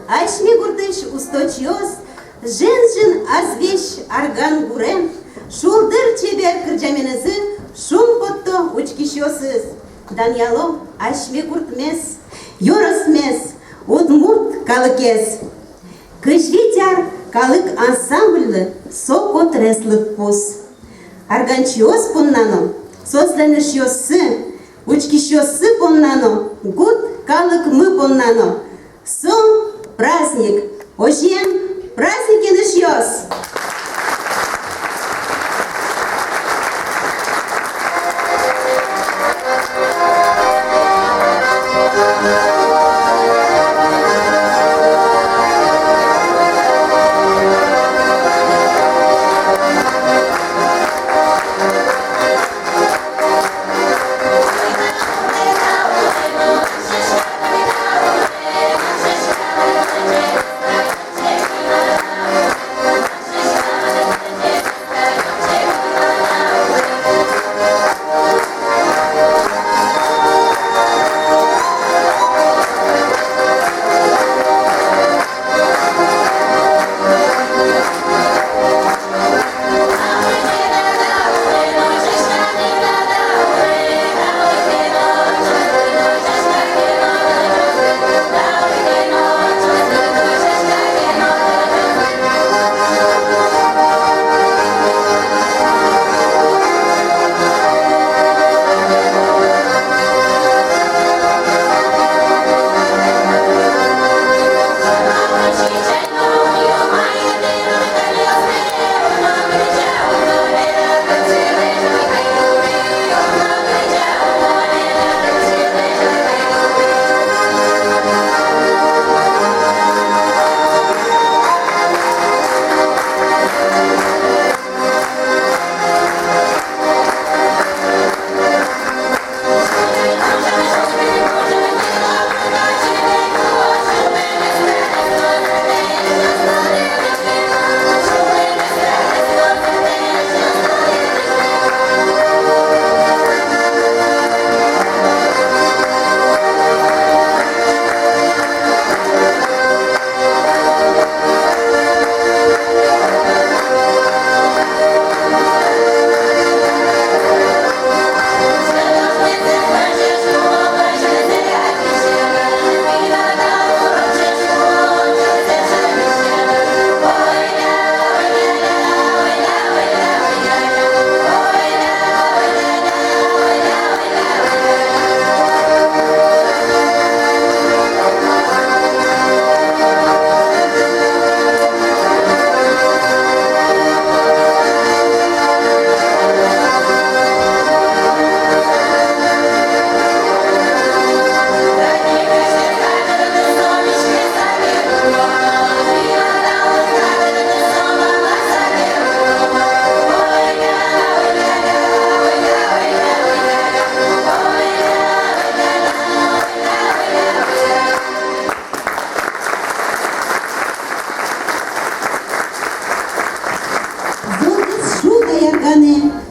Ашми гурдыш усточиоз, жен-жен азвеш арган гурем, шулдыр чебер кырджаменезы, шум потто учкишиосыз. Даньяло ашми гуртмес, йоросмес, удмурт калыкез. Кыжвитяр калык ансамбльлы соко треслык пус. Арганчиоз поннано, созленышиосы, учкишиосы поннано, гурт калык мы поннано. Сон праздник, ожен праздники нышиоз.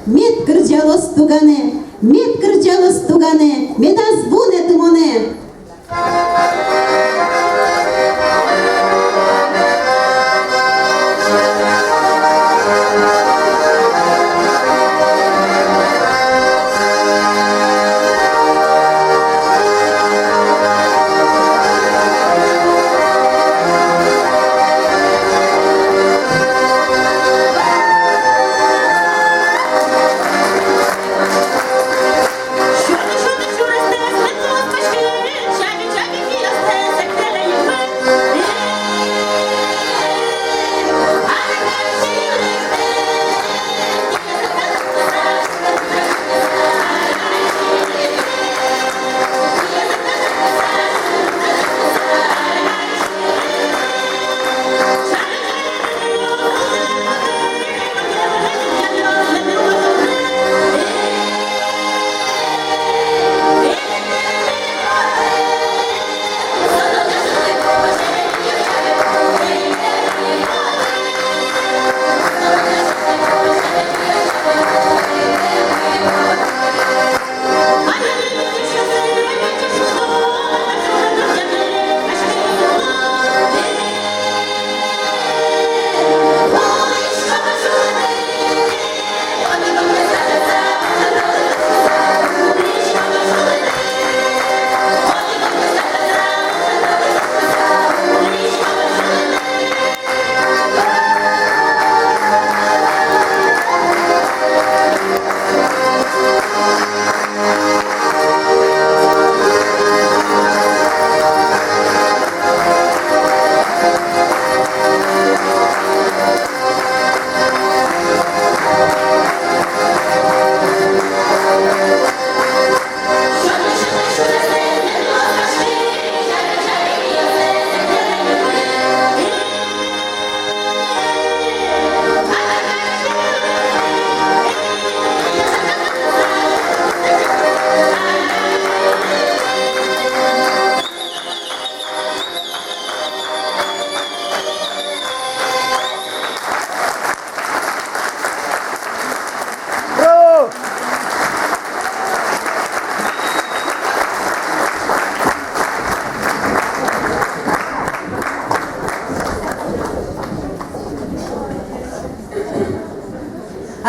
Мед кырджалос тугане, мед кырджалос тугане, медас буне тымоне. Що ти чуєш, не з метро спеши?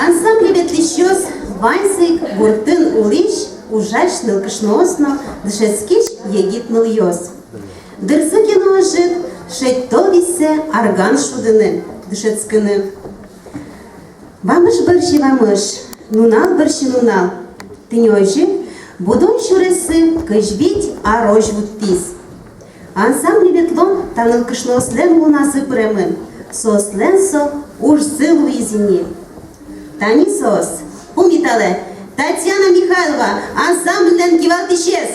Ансамбль ветлищес вайсик гуртын улиш ужач нылкышносно дышецкиш егит ныльёс. Дырзыкино ожит шеттовисе арган шудыны дышецкыны. Вамыш бырши вамыш, нунал бырши нунал. Тынёжи будон шуресы кыжбить арож вуттис. Ансамбль ветлон таныл кышнослен лунасы премын. Сосленсо уж сылу изини. Тани сос, пумитале, Татьяна Михайлова, ансамбль кивалтышес.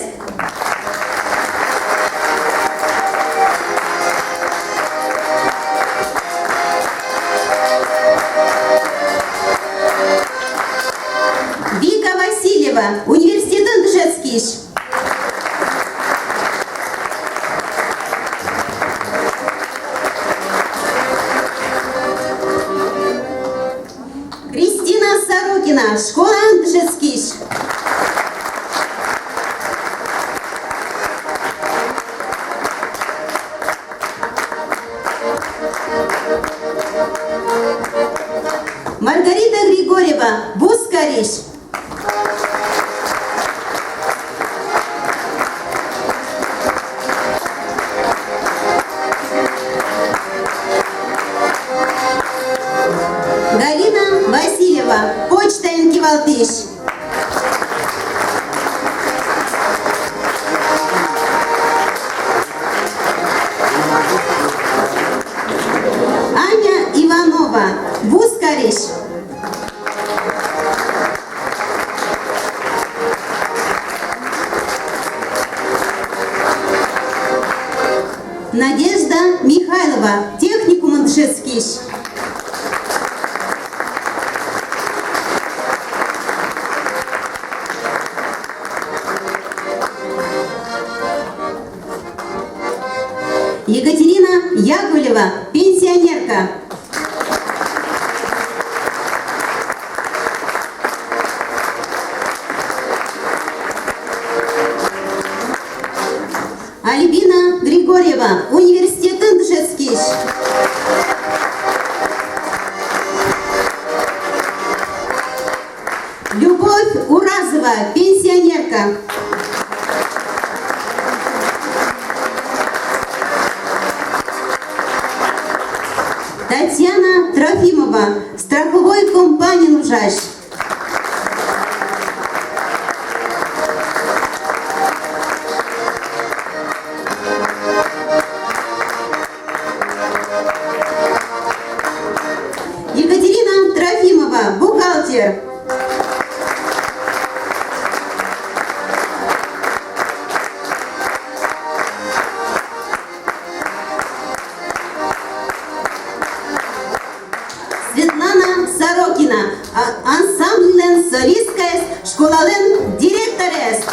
Вика Васильева, университет Дышецкий. Кристина Сорокина, школа Дышецкий. Маргарита Григорьева, Бускариш. Галина Васильева, почта Энкивалтыш. Аня Иванова, Бускариш. Надежда Михайлова, техникум Дышецкий. Екатерина Яковлева, пенсионерка. Альбина Григорьева, университет Дышецкий. Любовь Уразова, пенсионерка. Татьяна Трофимова, страховой компании «Нужащ». Екатерина Трофимова, бухгалтер. Светлана Сорокина, ансамбль солисткая, школален директорес.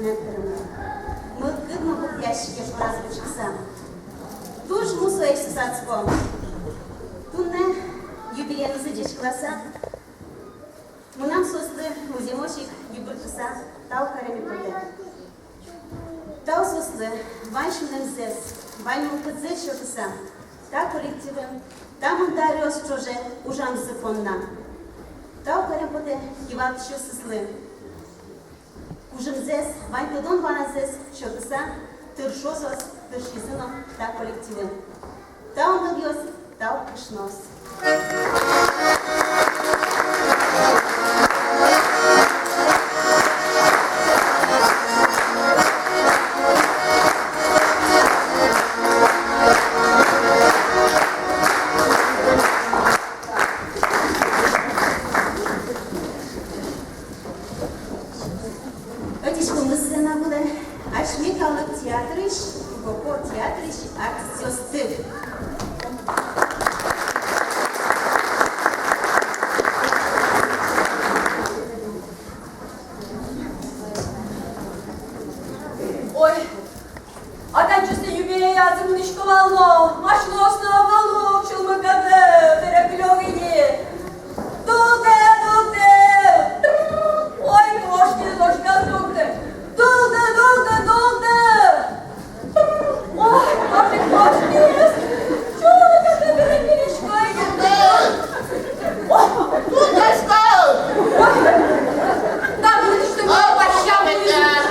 Дмитрівна. Ми видно ящики ж раз вичекся. Туж мусу ексусацько. Тут не юбілейний сидіч класа. Ми нам сосли у зімочик юбилюса та у харемі поте. Та у сосли вайшунем зес, вайну подзечотися, та колективем, та монтаріос чуже ужам законна. Та у харем поте ківат що сосли. Ужим зес, вайн тодон вана зес, що тиса, тиршосос, тиршізином та колективем. Та у мельйос, та у кишнос. Аж мікалок театриш, гоко театриш, акціостив. Ой, а там чисто юбилей азимını şkovallo, maşlı osnovalı, çılmıkadı, tereklogini. Dulde, dulde. Ой, ложки, ложка, дулде. Дулде, дулде, дулде. Ой, artık ложки есть. Çılmıkadı, tereklogini girdi. Ой, Dulde stał! там будет что было пощадно.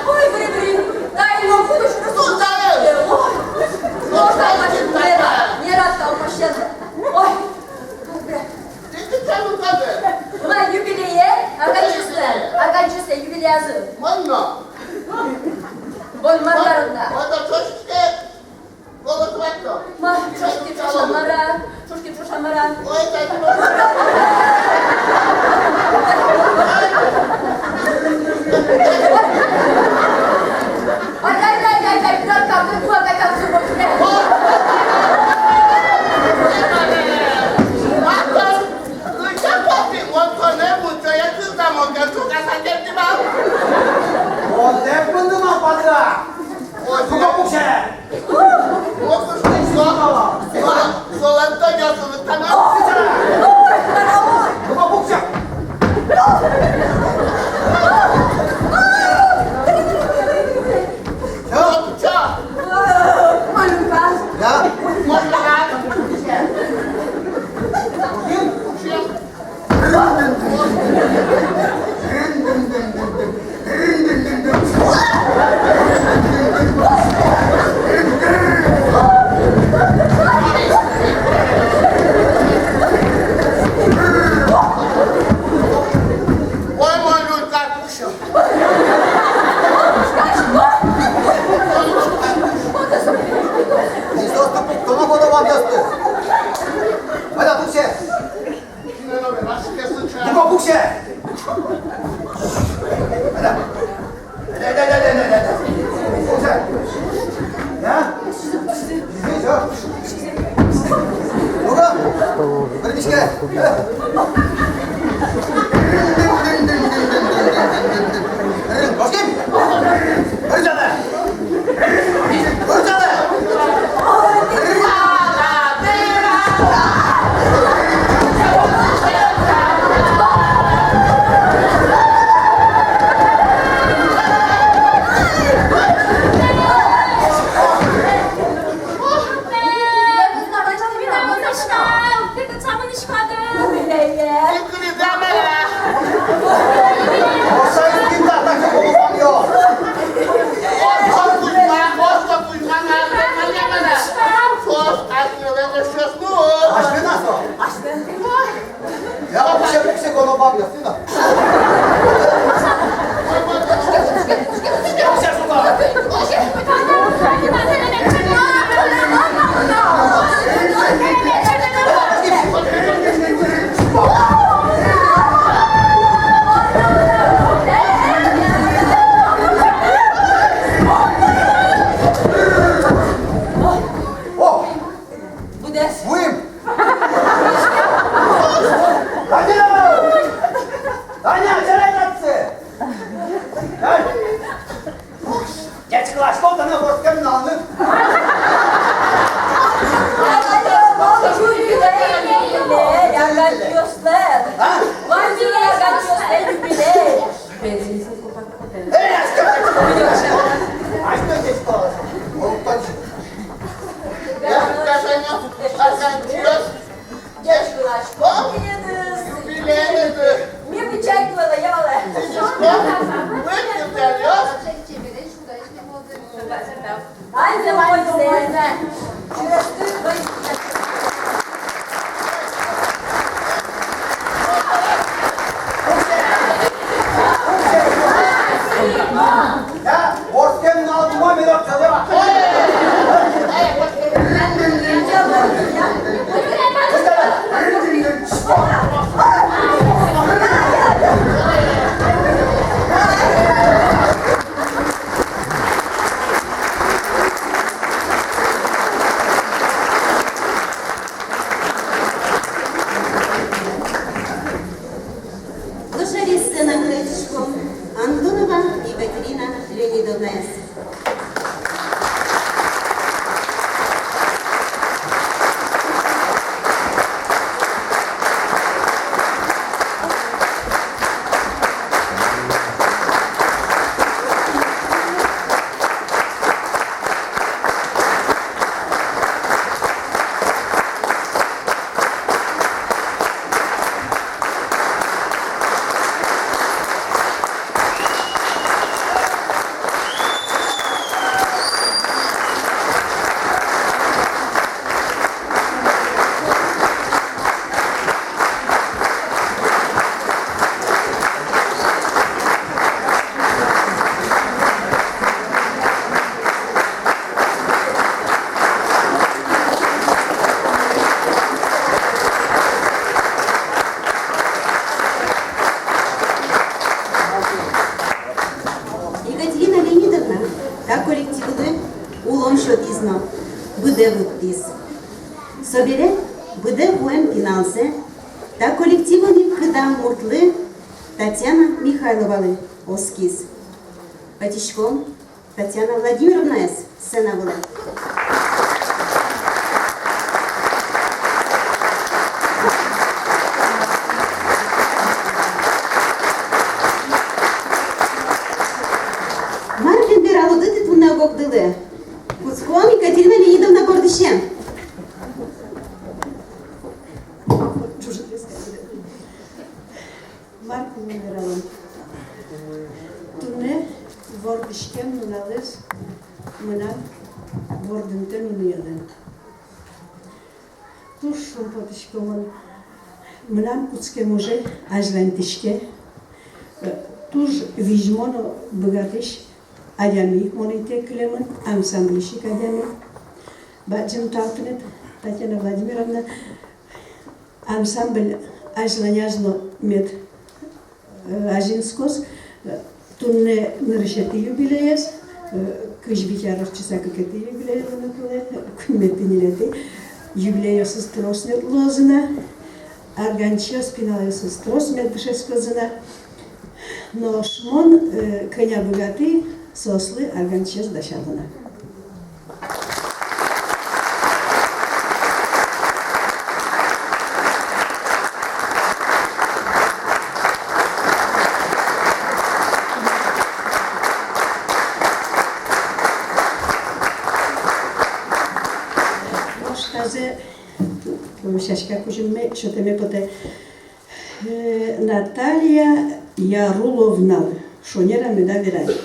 Ой, ври, дай ему будешь Dulde! Ой, можно не рад стал пощадно. Ой, добре. Ty czemu tobie? Ulan юбилее, arkadaşlar юбилей yazı. Wolno! Bolmanlarında. Wolno coś się głosowego. Ma, çuşki çuşamara, Oj, tak Ay, bir dakika, bu kadar zıbık ne? Odepnęła padra! Kogo puszę? Kogo puszę? Malumka. Ja? Kto podoba miasto? Ada, puszę! Kogo puszę? Ada! Puszę! Ja? Widzisz, o? Kogo? Permiszkę! Koszkiem? Wyrzadę! Wyrzadę! Oszczędź kim tak, tak się połowam, jo! Дядька, а что ты на ворском налны? А? А что здесь стало? О, точно. Я же не оканчиваюсь. Дядька, юбилейный. Выпьем, дядя. Haide, Moise! Я ворском налны мой мирок целый. Лошади сцена Гречком, Антонова Екатерина Леонидовна. Екатерина Леонидовна та колективы улон шотизно буде вудпис. Собере буде вуем финансы та коллективы кыдам муртлы Татьяна Михайловалы оскиз. Патишком Татьяна Владимировна сцена была. Мартин Биралу дыты тунна гогдылы. Куцком Екатерина Леонидовна Гордыщен. Мартин Биралу. Tunne Гордыщен нуналыз мынан Гордынтын нуялын. Туш шумпотышкомын мынан куцке може ажлантышке. Туж вижмоно богатыш Адями моните клемын ансамблишик Адями. Бачым Талтынет Татьяна Владимировна ансамбль ажланязно мед Ажинскос tunne nırışeti юбилеяс, кыжбитяров часа какete юбилея выныкылы, күнметтенилети, юбилеясыз тросны лозына, арганча спиналесыз трос медбышескозына, но шмон коня богаты сослы арганча дашадына. Шашка кужиме, що теме поте Наталія Яруловна, шонера меда вирай.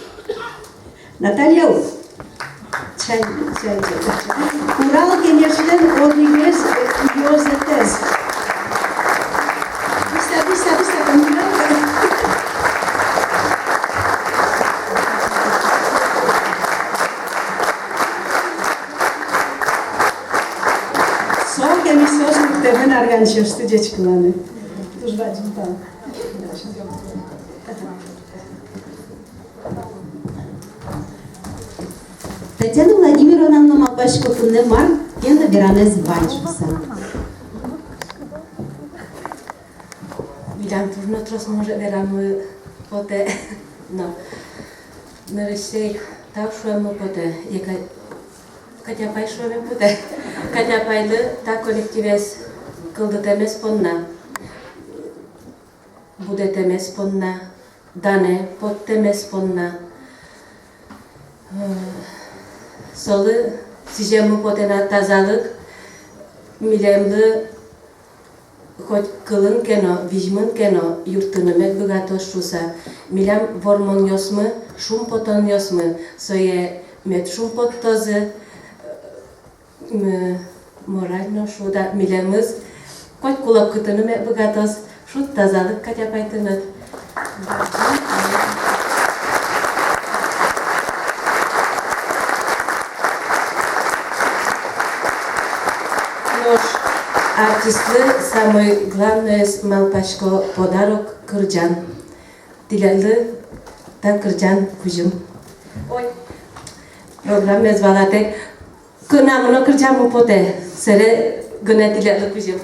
Наталія у. Чай. Урал, конечно, однигес йозетез. Бista, помогай. Солке ми сосник тебе на арганчо студечкаланы. Туж бачим там. Татьяна Владимировна Малбашко тунне мар кенда беранез банчуса. Widziałam nosotros może veramos pote no. Nareszcie Так шуємо поте, яка Катяпай шуємо поте. Катяпайлы та коллективес кылдытемес понна. Будетемес понна. Дане поттемес понна. Солы сижему потена тазалык. Милемлы хоть кылын кено, вижмын кено, юртынымек богато шуса. Милям вормон ёсмы, шум потон ёсмы. Сое мет шум поттозы. Морально шуда милемыз. Хоть кулап кытынымек богатоз. Шут тазалык Катяпайтыныт. Артистлы самый главный малпашко подарок Кырджан. Дилялы та Кырджан кужым. Ой, программа звалате Кынамыно Кырджан му поте. Сере гына дилялы кужым.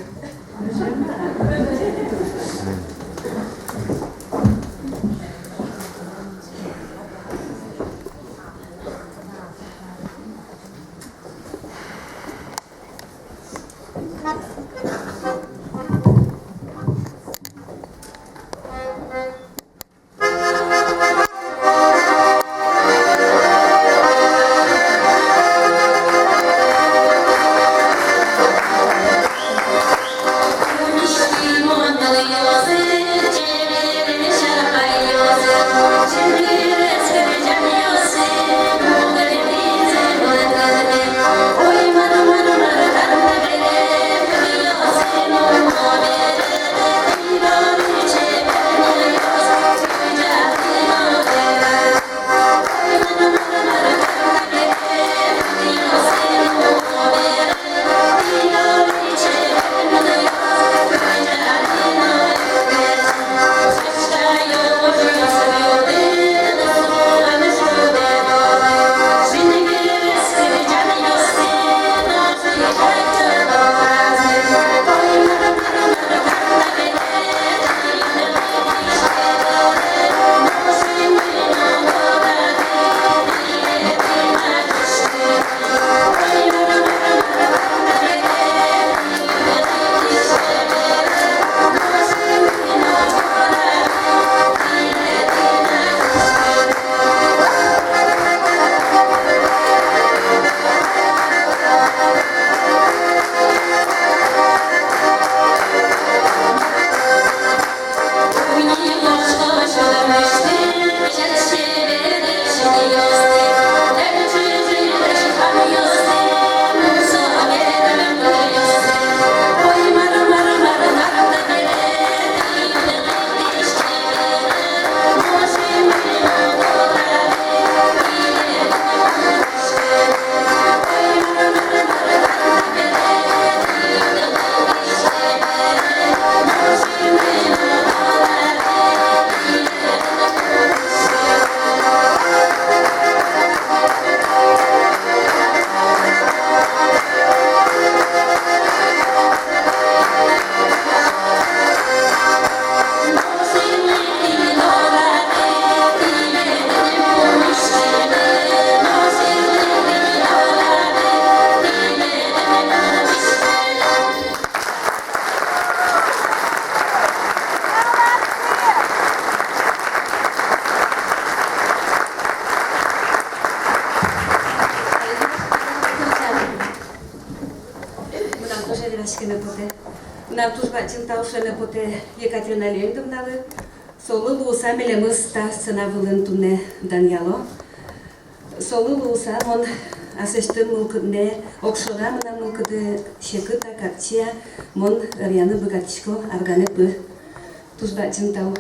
На тужбачин таушене поте Екатерина Леонидовналы, солы лууса мелемыз та сцена вылын туне Даньяло. Солы лууса мон асештын мылкыдне, окшора мына мылкыды шекы та капчия, мон ряны богатичко аргане бы тужбачин тау.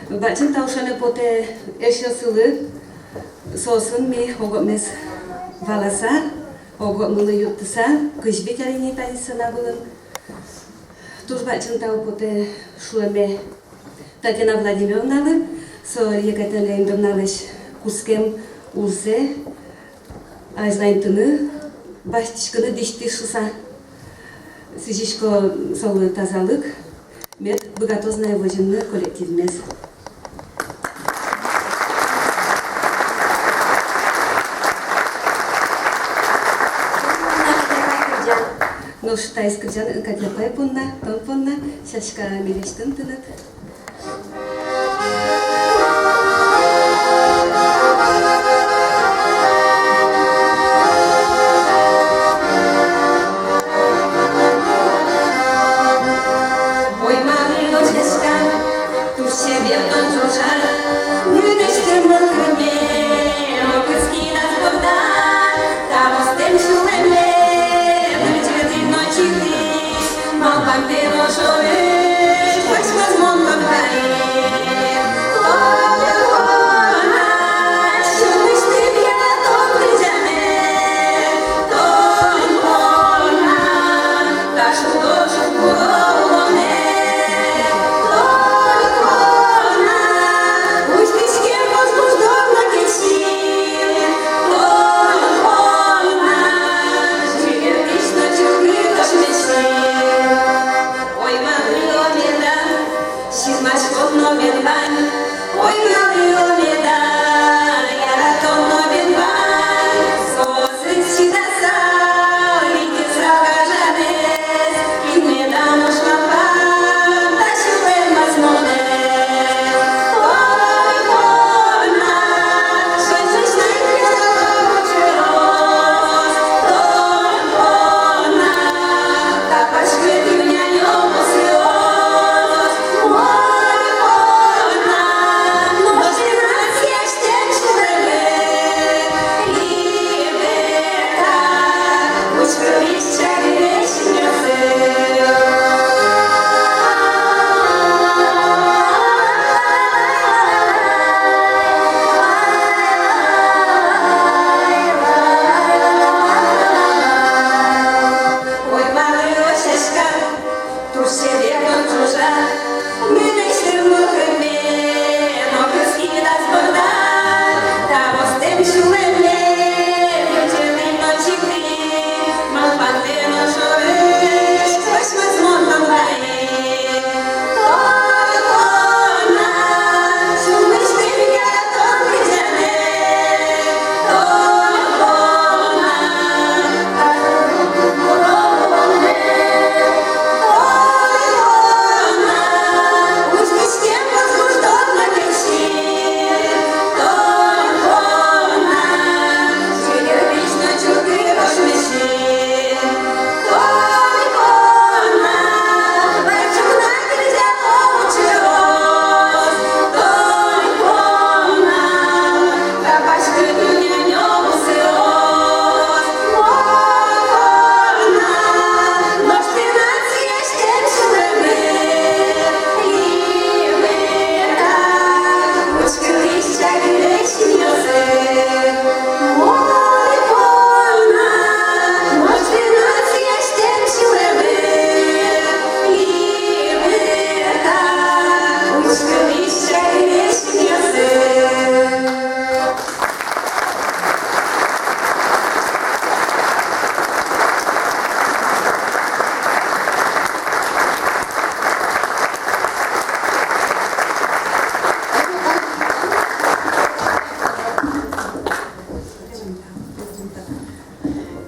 Бачин таушене поте эшесылы сосын ми оготмес валаса, оготмылы юттыса, кыжбек арени тайсына вылын. Тужбачин тау поте шуэме Татьяна Владимировналы, со Екатерина Леонидовналыш кускем улзе, айзлайнтыны, баштишкыны дишти шуса, сижишко солы тазалык, мед богатозная вожинны коллективмес. Кылыштай скржан катяпай пунна, тон пунна, шашка милештин тынат. Ой, мамино чешка, tu siebie wdąża, mylisz tym mokrymi, okryski nas poda, tam ostęp siłemy, będzie ty noci ty, mam pan ty nożowy, choć was mądro daje.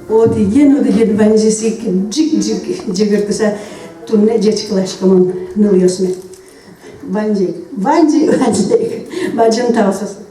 От ген ванжесик джик жигыртыса тунне жечкылашкамын нылыосме. Ванжик, бажын таусас.